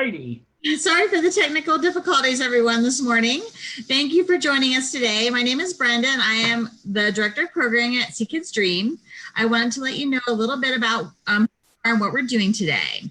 Righty. Sorry for the technical difficulties, everyone, this morning. Thank you for joining us today. My name is Brenda, and I am the Director of Programming at Sea Kids Dream. I wanted to let you know a little bit about what we're doing today.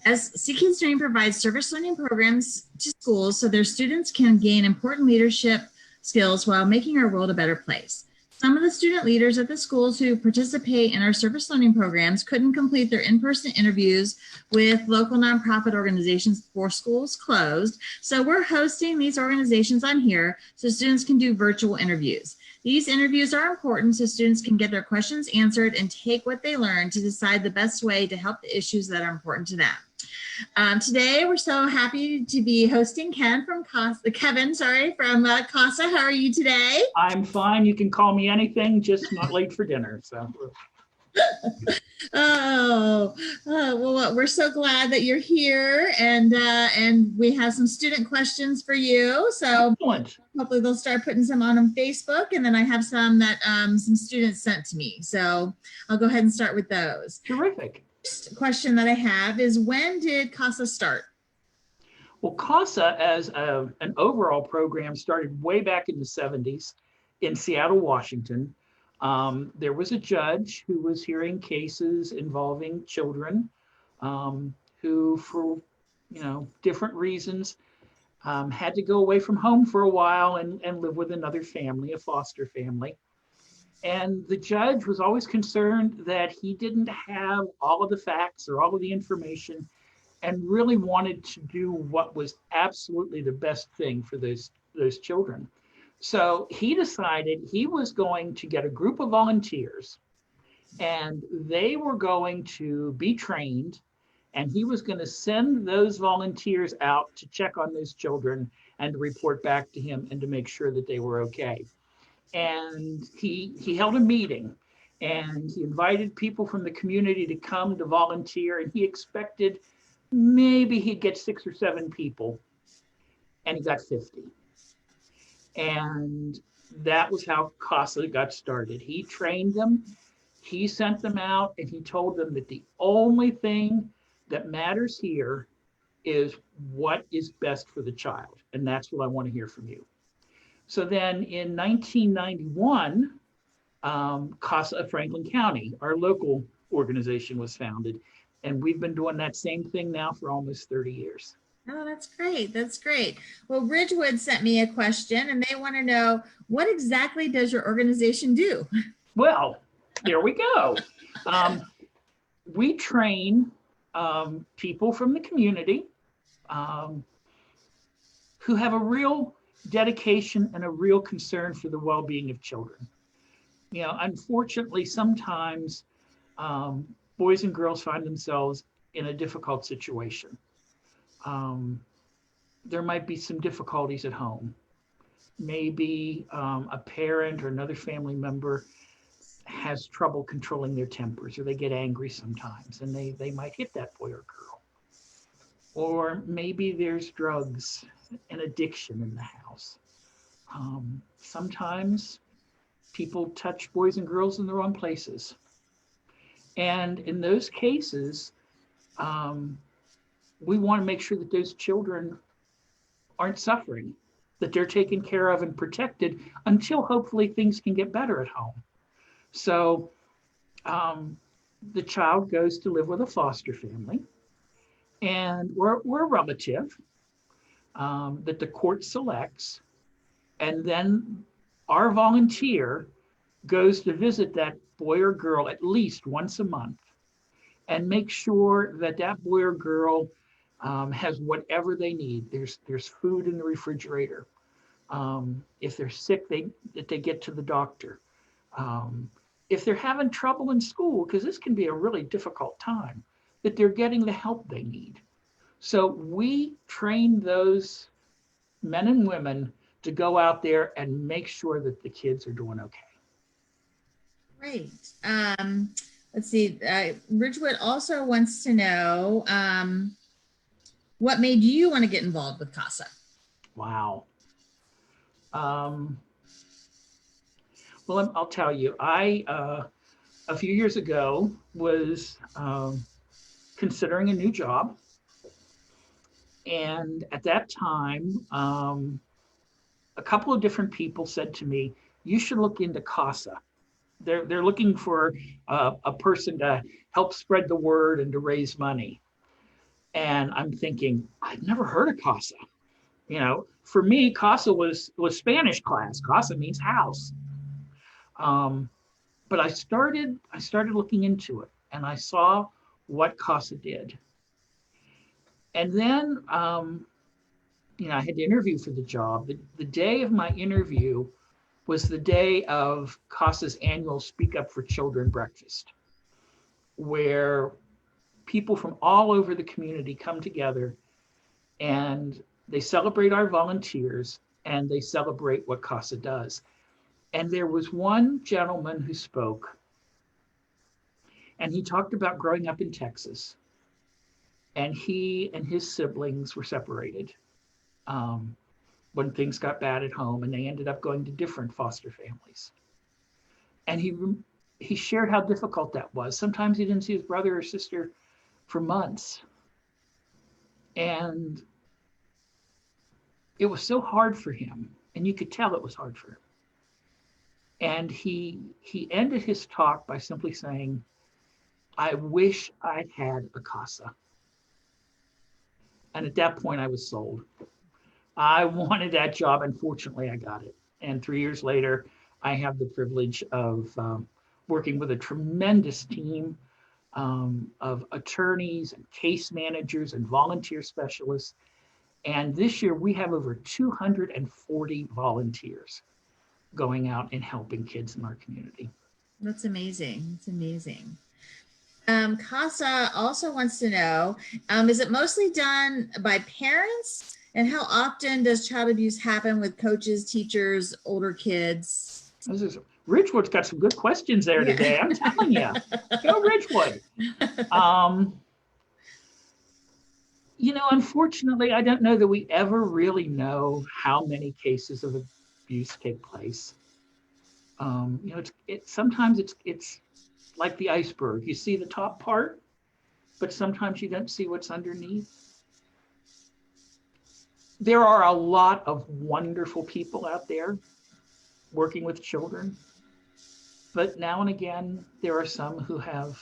As Sea Kids Dream provides service learning programs to schools so their students can gain important leadership skills while making our world a better place. Some of the student leaders at the schools who participate in our service learning programs couldn't complete their in-person interviews with local nonprofit organizations before schools closed. So we're hosting these organizations on here so students can do virtual interviews. These interviews are important so students can get their questions answered and take what they learn to decide the best way to help the issues that are important to them. Today, we're so happy to be hosting Kevin from CASA. How are you today? I'm fine. You can call me anything, just not late for dinner. So. Well, we're so glad that you're here, and we have some student questions for you. So excellent. Hopefully they'll start putting some on Facebook, and then I have some that some students sent to me. So I'll go ahead and start with those. Terrific. First question that I have is, when did CASA start? Well, CASA as an overall program started way back in the 70s in Seattle, Washington. There was a judge who was hearing cases involving children who, for different reasons, had to go away from home for a while and live with another family, a foster family. And the judge was always concerned that he didn't have all of the facts or all of the information, and really wanted to do what was absolutely the best thing for those children. So he decided he was going to get a group of volunteers, and they were going to be trained, and he was going to send those volunteers out to check on those children and to report back to him and to make sure that they were okay. And he held a meeting, and he invited people from the community to come to volunteer, and he expected maybe he'd get 6 or 7 people, and he got 50. And that was how CASA got started. He trained them, he sent them out, and he told them that the only thing that matters here is what is best for the child. And that's what I want to hear from you. So then in 1991, CASA of Franklin County, our local organization, was founded. And we've been doing that same thing now for almost 30 years. Oh, that's great. That's great. Well, Ridgewood sent me a question, and they want to know, what exactly does your organization do? Well, there we go. We train people from the community who have a real dedication and a real concern for the well-being of children. Unfortunately, sometimes boys and girls find themselves in a difficult situation. There might be some difficulties at home. Maybe a parent or another family member has trouble controlling their tempers, or they get angry sometimes, and they might hit that boy or girl. Or maybe there's drugs and addiction in the house. Sometimes people touch boys and girls in the wrong places. And in those cases, we want to make sure that those children aren't suffering, that they're taken care of and protected until hopefully things can get better at home. So the child goes to live with a foster family, and we're a relative that the court selects, and then our volunteer goes to visit that boy or girl at least once a month and make sure that that boy or girl has whatever they need. There's food in the refrigerator. If they're sick, that they get to the doctor. If they're having trouble in school, because this can be a really difficult time, that they're getting the help they need. So we train those men and women to go out there and make sure that the kids are doing okay. Great. Let's see. Ridgewood also wants to know, what made you want to get involved with CASA? Wow. Well, I'll tell you, I, a few years ago, was considering a new job. And at that time, a couple of different people said to me, you should look into CASA. They're looking for a person to help spread the word and to raise money. And I'm thinking, I've never heard of CASA. You know, for me, CASA was Spanish class. CASA means house. Um, but I started looking into it, and I saw what CASA did. And then, I had to interview for the job. The day of my interview was the day of CASA's annual Speak Up for Children breakfast, where people from all over the community come together and they celebrate our volunteers and they celebrate what CASA does. And there was one gentleman who spoke, and he talked about growing up in Texas. And he and his siblings were separated when things got bad at home, and they ended up going to different foster families. And he shared how difficult that was. Sometimes he didn't see his brother or sister for months. And it was so hard for him, and you could tell it was hard for him. And he ended his talk by simply saying, I wish I'd had a CASA. And at that point, I was sold. I wanted that job. Unfortunately, I got it. And 3 years later, I have the privilege of working with a tremendous team of attorneys and case managers and volunteer specialists. And this year, we have over 240 volunteers going out and helping kids in our community. That's amazing. That's amazing. CASA also wants to know, is it mostly done by parents? And how often does child abuse happen with coaches, teachers, older kids? Ridgewood's got some good questions there today. I'm telling you, go Ridgewood. Unfortunately, I don't know that we ever really know how many cases of abuse take place. Sometimes it's like the iceberg. You see the top part, but sometimes you don't see what's underneath. There are a lot of wonderful people out there working with children, but now and again, there are some who have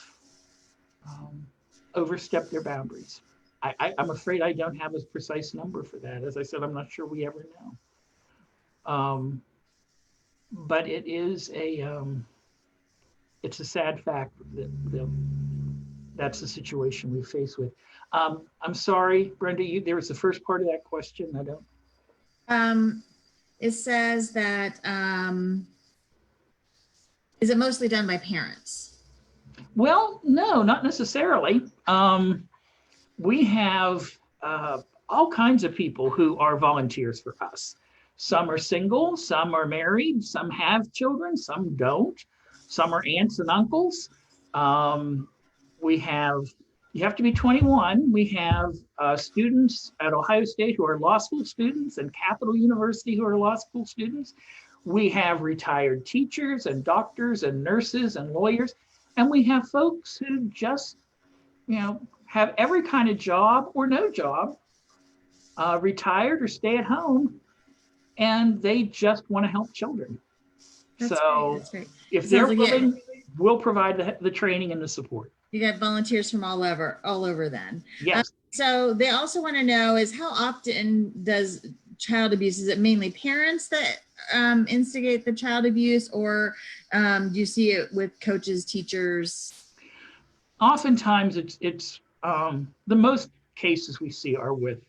overstepped their boundaries. I'm afraid I don't have a precise number for that. As I said, I'm not sure we ever know. But it is it's a sad fact that that's the situation we face with. I'm sorry, Brenda, there was the first part of that question. I don't. It says that, is it mostly done by parents? Well, no, not necessarily. We have all kinds of people who are volunteers for us. Some are single, some are married, some have children, some don't. Some are aunts and uncles. You have to be 21. We have students at Ohio State who are law school students and Capital University who are law school students. We have retired teachers and doctors and nurses and lawyers. And we have folks who just, have every kind of job or no job, retired or stay at home, and they just want to help children. That's great. If they're willing, we'll provide the training and the support. You got volunteers from all over then. Yes. So they also want to know is how often does child abuse, is it mainly parents that instigate the child abuse, or do you see it with coaches, teachers? Oftentimes it's the most cases we see are with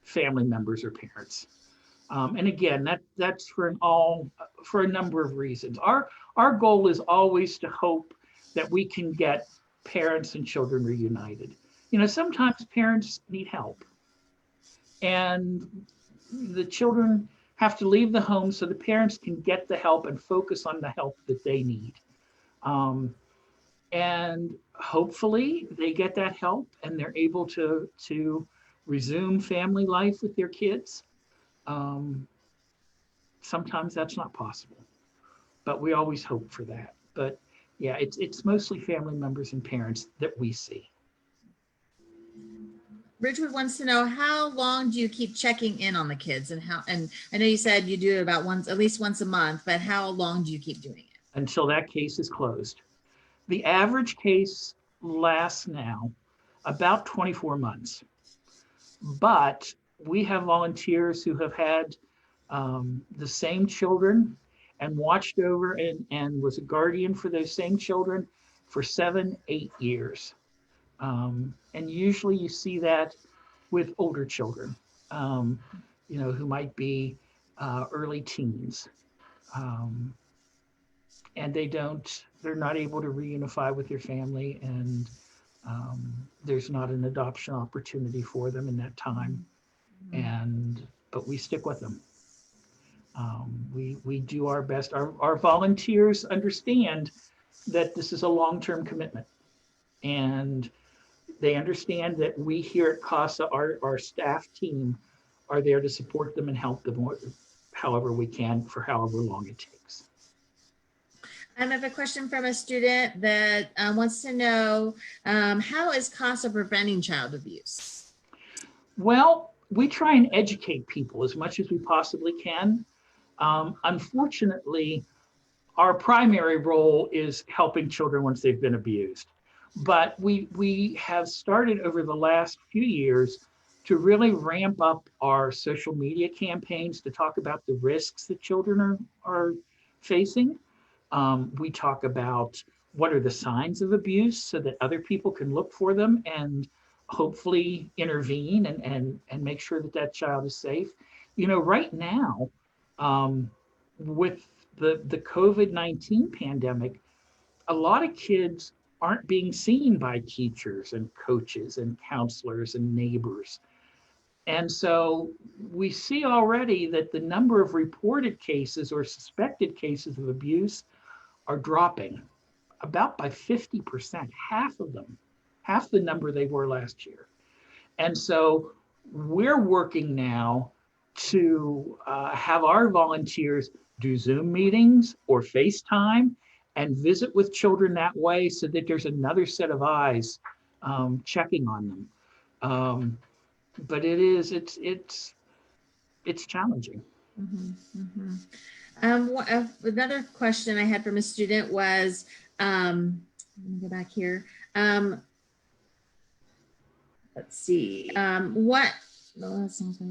family members or parents. And again, that's for a number of reasons. Our goal is always to hope that we can get parents and children reunited. Sometimes parents need help, and the children have to leave the home so the parents can get the help and focus on the help that they need. And hopefully they get that help and they're able to resume family life with their kids. Sometimes that's not possible, but we always hope for that. But yeah, it's mostly family members and parents that we see. Ridgewood wants to know, how long do you keep checking in on the kids, and I know you said you do it about at least once a month, but how long do you keep doing it? Until that case is closed. The average case lasts now about 24 months, but we have volunteers who have had the same children and watched over and was a guardian for those same children for 7, 8 years. And usually you see that with older children, who might be early teens. Um, and they're not able to reunify with their family, and there's not an adoption opportunity for them in that time. But we stick with them. We do our best. Our volunteers understand that this is a long-term commitment, and they understand that we here at CASA, our staff team, are there to support them and help them however we can for however long it takes. I have a question from a student that wants to know, how is CASA preventing child abuse? Well, we try and educate people as much as we possibly can. Unfortunately, our primary role is helping children once they've been abused. But we have started over the last few years to really ramp up our social media campaigns to talk about the risks that children are facing. We talk about what are the signs of abuse so that other people can look for them and hopefully intervene and make sure that that child is safe. Right now, with the COVID-19 pandemic, a lot of kids aren't being seen by teachers and coaches and counselors and neighbors. And so we see already that the number of reported cases or suspected cases of abuse are dropping about by 50%, half of them, half the number they were last year. And so we're working now to have our volunteers do Zoom meetings or FaceTime and visit with children that way so that there's another set of eyes checking on them. But it's challenging. Mm-hmm, mm-hmm. Another question I had from a student was, let me go back here. Let's see.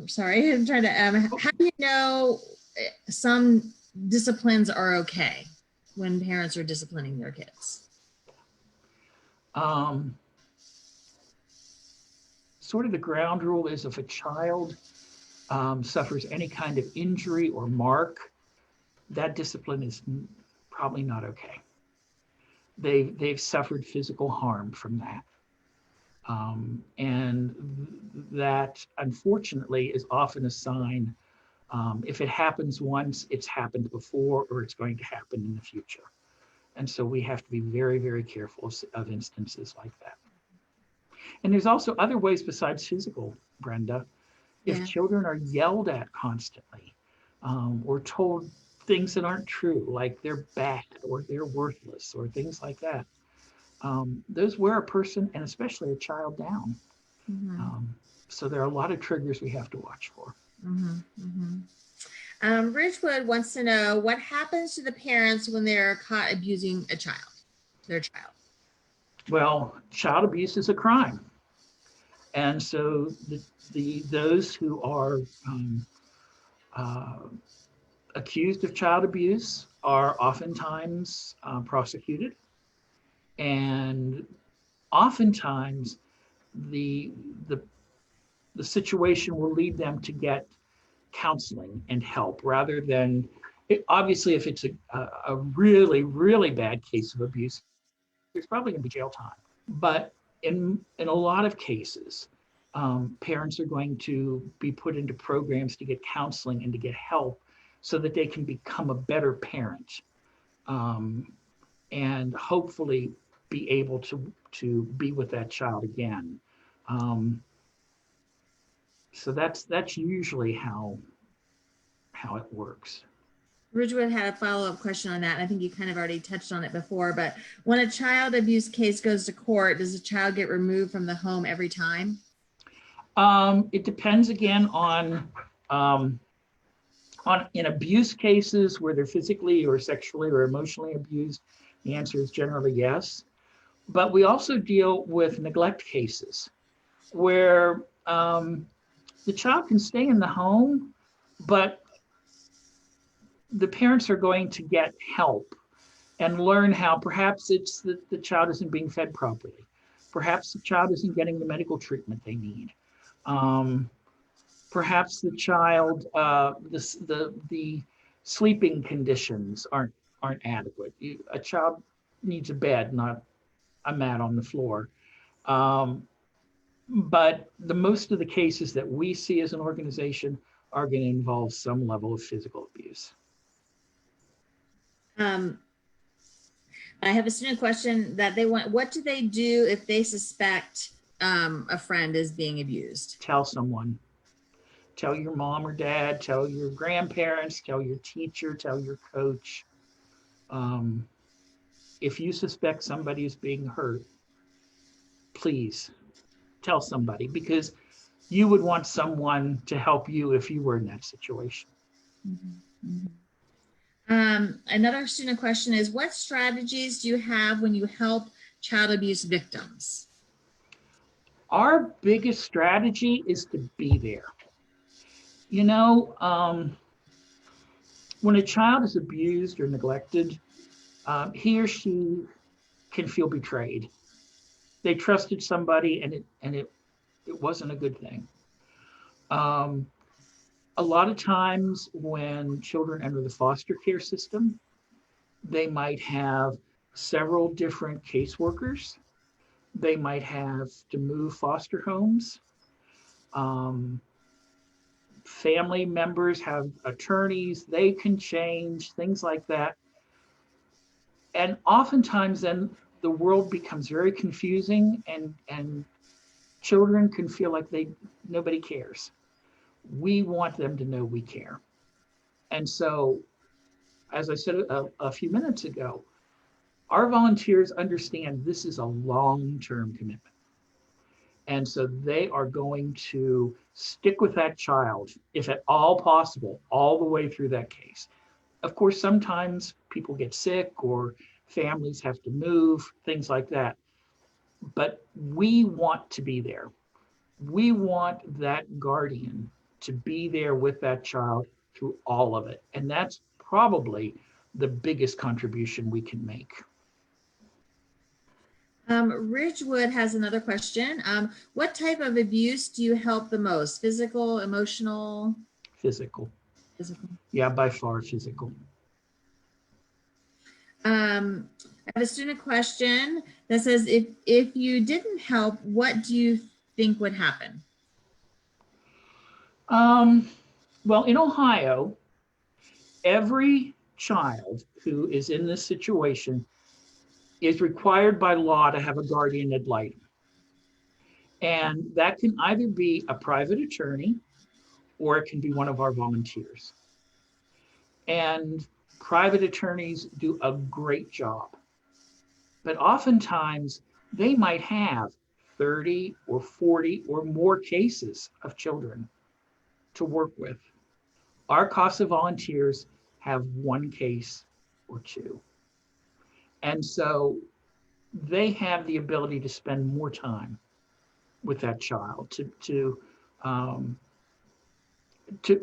Sorry, I'm trying to, how do you know some disciplines are okay when parents are disciplining their kids? Sort of the ground rule is if a child suffers any kind of injury or mark, that discipline is probably not okay. They've suffered physical harm from that. And that, unfortunately, is often a sign. If it happens once, it's happened before, or it's going to happen in the future. And so we have to be very, very careful of instances like that. And there's also other ways besides physical, Brenda. If children are yelled at constantly, or told things that aren't true, like they're bad or they're worthless or things like that, those wear a person and especially a child down. Mm-hmm. So there are a lot of triggers we have to watch for. Mm-hmm. Mm-hmm. Ridgewood wants to know what happens to the parents when they're caught abusing their child. Well, child abuse is a crime. And so those who are accused of child abuse are oftentimes prosecuted. And oftentimes the situation will lead them to get counseling and help rather than, obviously, if it's a really, really bad case of abuse, there's probably going to be jail time. But in a lot of cases, parents are going to be put into programs to get counseling and to get help so that they can become a better parent, and hopefully be able to be with that child again. So that's usually how it works. Ridgewood had a follow-up question on that, and I think you kind of already touched on it before, but when a child abuse case goes to court, does the child get removed from the home every time? It depends again on in abuse cases where they're physically or sexually or emotionally abused. The answer is generally yes. But we also deal with neglect cases where the child can stay in the home, but the parents are going to get help and learn how perhaps it's that the child isn't being fed properly. Perhaps the child isn't getting the medical treatment they need. Um, Perhaps the child, the sleeping conditions aren't adequate. A child needs a bed, not a mat on the floor. Um, but the most of the cases that we see as an organization are going to involve some level of physical abuse. Um, I have a student question that they want. What do they do if they suspect a friend is being abused? Tell someone. Tell your mom or dad, tell your grandparents, tell your teacher, tell your coach. Um, if you suspect somebody is being hurt, please tell somebody, because you would want someone to help you if you were in that situation. Mm-hmm. Another student question is, what strategies do you have when you help child abuse victims? Our biggest strategy is to be there. You know, when a child is abused or neglected, he or she can feel betrayed. They trusted somebody, and it wasn't a good thing. Um, a lot of times when children enter the foster care system, they might have several different caseworkers. They might have to move foster homes. Um, Family members have attorneys, they can change, things like that. And oftentimes then the world becomes very confusing, and children can feel like nobody cares. We want them to know we care. And so, as I said a few minutes ago, our volunteers understand this is a long-term commitment. And so they are going to stick with that child, if at all possible, all the way through that case. Of course, sometimes people get sick or families have to move, things like that. But we want to be there. We want that guardian to be there with that child through all of it. And that's probably the biggest contribution we can make. Ridgewood has another question. What type of abuse do you help the most? Physical, emotional? Physical. Physical. Yeah, by far physical. I have a student question that says, if you didn't help, what do you think would happen? Well, in Ohio, every child who is in this situation is required by law to have a guardian ad litem. And that can either be a private attorney or it can be one of our volunteers. And private attorneys do a great job. But oftentimes they might have 30 or 40 or more cases of children to work with. Our CASA volunteers have one case or two. And so they have the ability to spend more time with that child, to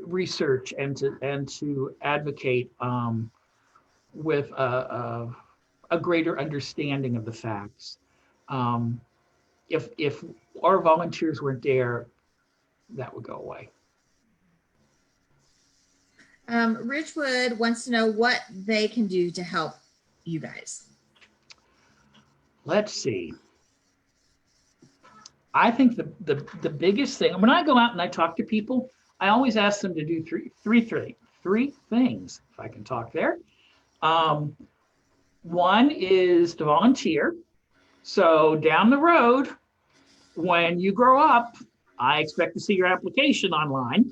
research and to advocate with a greater understanding of the facts. If our volunteers weren't there, that would go away. Ridgewood wants to know what they can do to help you guys. Let's see. I think the biggest thing, when I go out and I talk to people, I always ask them to do three things, if I can talk there. One is to volunteer. So down the road, when you grow up, I expect to see your application online.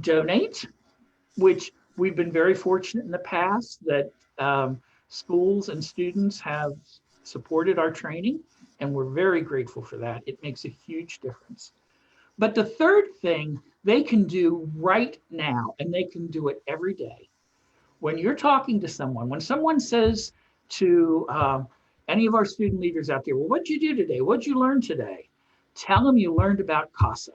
Donate, which we've been very fortunate in the past that schools and students have supported our training And we're very grateful for that. It makes a huge difference. But the third thing they can do right now, and they can do it every day, when you're talking to someone, when someone says to any of our student leaders out there, well, what'd you do today? What'd you learn today? Tell them you learned about CASA.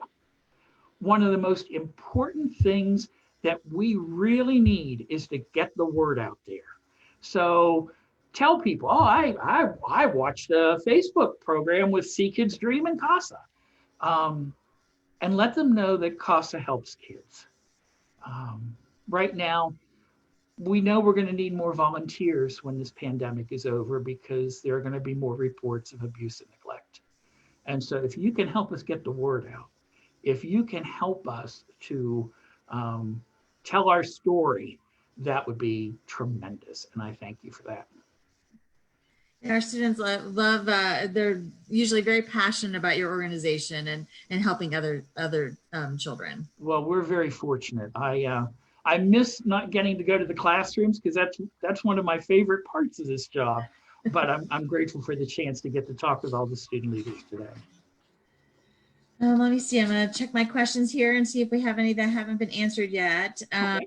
One of the most important things that we really need is to get the word out there. So tell people, oh, I watched a Facebook program with See Kids Dream and CASA. And let them know that CASA helps kids. Right now, we know we're going to need more volunteers when this pandemic is over because there are going to be more reports of abuse and neglect. And so if you can help us get the word out, if you can help us to tell our story, that would be tremendous. And I thank you for that. Our students love they're usually very passionate about your organization and helping other children. Well, we're very fortunate. I miss not getting to go to the classrooms because that's one of my favorite parts of this job. But I'm grateful for the chance to get to talk with all the student leaders today. Let me see. I'm going to check my questions here and see if we have any that haven't been answered yet. Okay.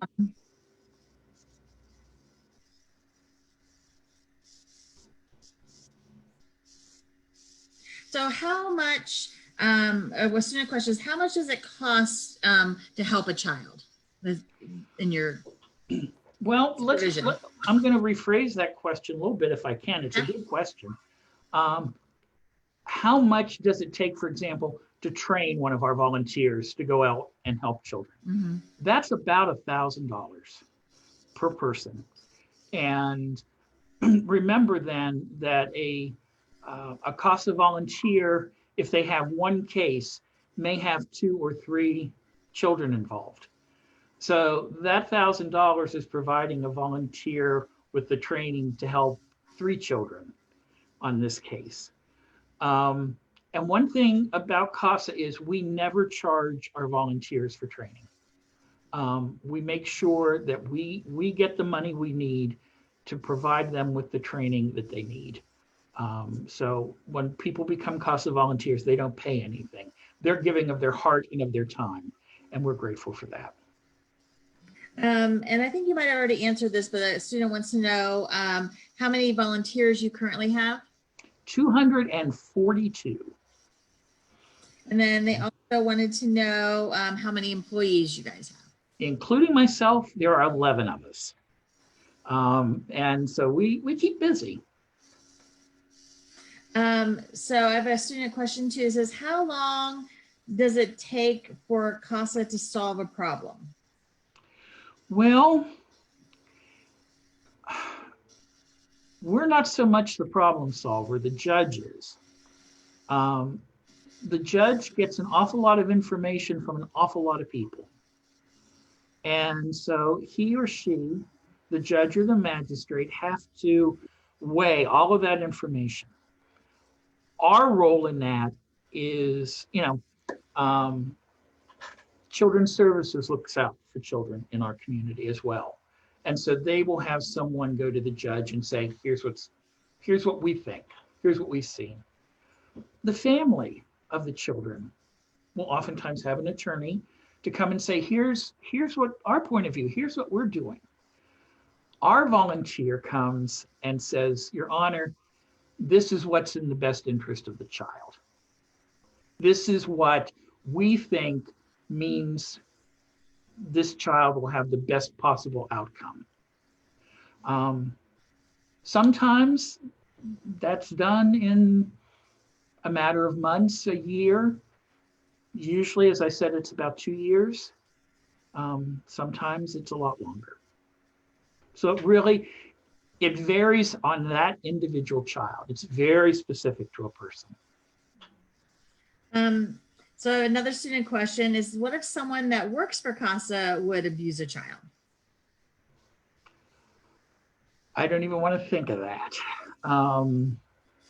So how much, a student question is, how much does it cost to help a child in your Well, I'm going to rephrase that question a little bit if I can. It's a good question. How much does it take, for example, to train one of our volunteers to go out and help children? Mm-hmm. That's about $1,000 per person. And remember then that a CASA volunteer, if they have one case, may have 2 or 3 children involved. So that $1,000 is providing a volunteer with the training to help 3 children on this case. And one thing about CASA is we never charge our volunteers for training. We make sure that we get the money we need to provide them with the training that they need. So when people become CASA volunteers, they don't pay anything. They're giving of their heart and of their time, and we're grateful for that. And I think you might have already answered this, but a student wants to know how many volunteers you currently have? 242. And then they also wanted to know how many employees you guys have. Including myself, there are 11 of us. And so we keep busy. So I have a student question too. It says, how long does it take for CASA to solve a problem? Well, we're not so much the problem solver, the judge is. The judge gets an awful lot of information from an awful lot of people. And so he or she, the judge or the magistrate, have to weigh all of that information. Our role in that is, Children's Services looks out for children in our community as well. And so they will have someone go to the judge and say, here's what we think, here's what we've seen. The family of the children will oftentimes have an attorney to come and say, here's what our point of view, here's what we're doing. Our volunteer comes and says, Your Honor, this is what's in the best interest of the child. This is what we think means this child will have the best possible outcome. Sometimes that's done in a matter of months, a year. Usually, as I said, it's about 2 years. Sometimes it's a lot longer. So it varies on that individual child. It's very specific to a person. So another student question is, what if someone that works for CASA would abuse a child? I don't even want to think of that. And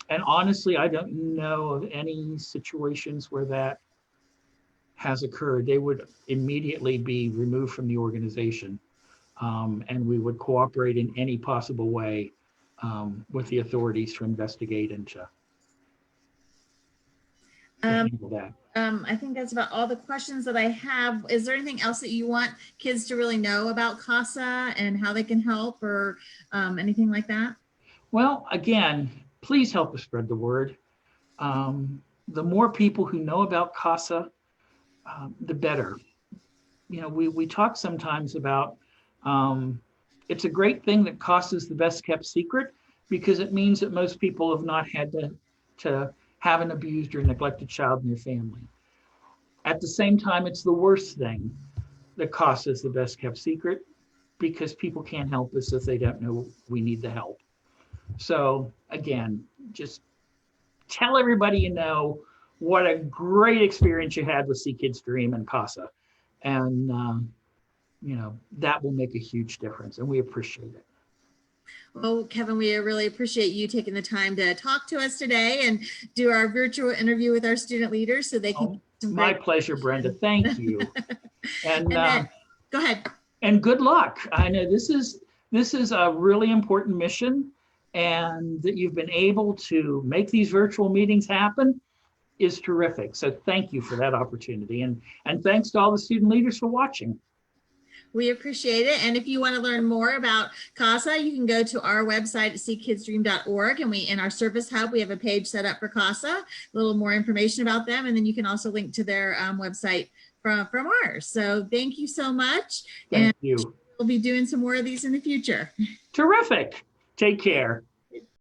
honestly, I don't know of any situations where that has occurred. They would immediately be removed from the organization, and we would cooperate in any possible way with the authorities to investigate and to handle that. I think that's about all the questions that I have. Is there anything else that you want kids to really know about CASA and how they can help, or anything like that? Well, again, please help us spread the word. The more people who know about CASA, the better. You know, we talk sometimes about it's a great thing that CASA is the best kept secret, because it means that most people have not had to have an abused or neglected child in their family. At the same time, it's the worst thing that CASA is the best kept secret, because people can't help us if they don't know we need the help. So again, just tell everybody you know what a great experience you had with See Kids Dream and CASA. And, you know, that will make a huge difference, and we appreciate it. Well, Kevin, we really appreciate you taking the time to talk to us today and do our virtual interview with our student leaders so they can get some My great pleasure, Brenda. Thank you. And, then, go ahead. And good luck. I know this is a really important mission, and that you've been able to make these virtual meetings happen is terrific. So thank you for that opportunity. And thanks to all the student leaders for watching. We appreciate it. And if you want to learn more about CASA, you can go to our website at seekidsdream.org. And in our service hub, we have a page set up for CASA, a little more information about them. And then you can also link to their website from ours. So thank you so much. Thank you. We'll be doing some more of these in the future. Terrific. Take care.